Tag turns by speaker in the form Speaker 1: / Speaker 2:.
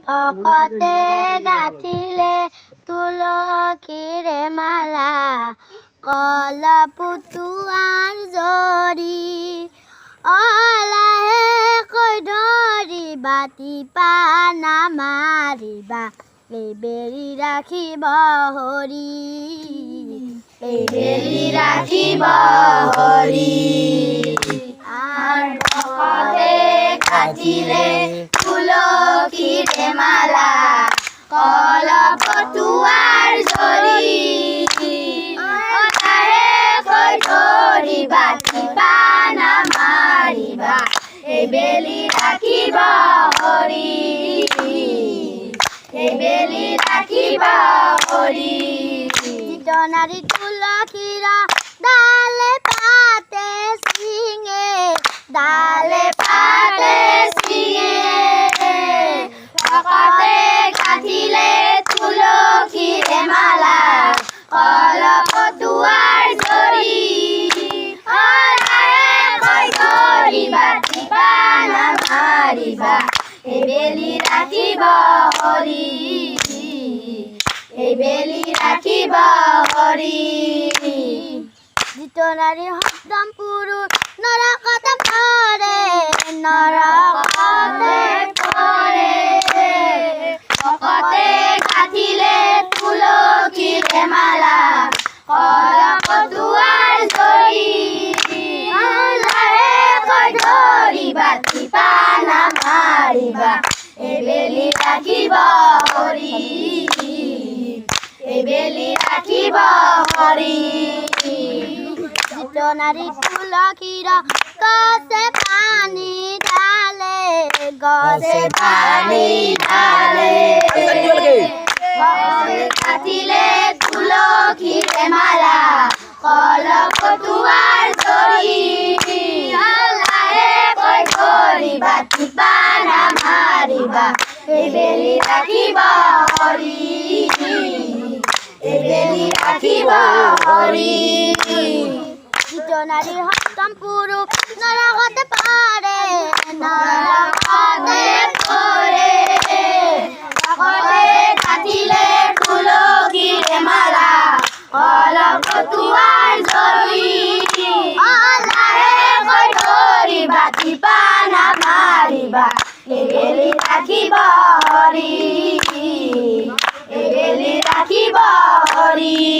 Speaker 1: ভকতে গাঁঠিলে তুলসীৰে মালা কলপটুৱাৰ জৰি অলাহেকৈ ধৰিবা টিপা নামাৰিবা এইবেলি ৰাখিব হৰি এইবেলি ৰাখিব হৰি ভকতে গাঁঠিলে তুলসীৰে মালা কলপটুৱাৰ জৰি অলাহেকৈ ধৰিবা টিপা নামাৰিবা এইবেলি ৰাখিব হৰি এইবেলি ৰাখিব হৰি নাৰী তুলসীৰ ডালে পাতে চিঙে ডালে পাতে চিঙে ভকতে গাঁঠিলে তুলসীৰে মালা কলপটুৱাৰ জৰি অলাহেকৈ ধৰিবা টিপা নামাৰিবা এইবেলি ৰাখিব হৰি এইবেলি ৰাখিব হৰি যিটো নাৰী সপ্তম পুৰুষ নৰকতে পৰে নৰকতে পৰে ভকতে গাঁঠিলে তুলসীৰে মালা কলপটুৱাৰ জৰি অলাহেকৈ ধৰিবা টিপা নামাৰিবা এইবেলি ৰাখিব হৰি এইবেলি ৰাখিব হৰি যিটো নাৰী তুলসীৰ গছে পানী ঢালে গছে পানী ঢালে গাঁঠিলে তুলসীৰে মালা কলপটুৱাৰ জৰি অলাহেকৈ ধৰিবা টিপা নামাৰিবা এইবেলি ৰাখিব হৰি এইবেলি ৰাখিব হৰি যিটো নাৰী সপ্তম পুৰুষ নৰকতে পৰে নৰকতে পৰে ভকতে গাঁঠিলে তুলসীৰে মালা কলপটুৱাৰ জৰি অলাহেকৈ ধৰিবা টিপা নামাৰিবা এইবেলি ৰাখিব হৰি এইবেলি ৰাখিব হৰি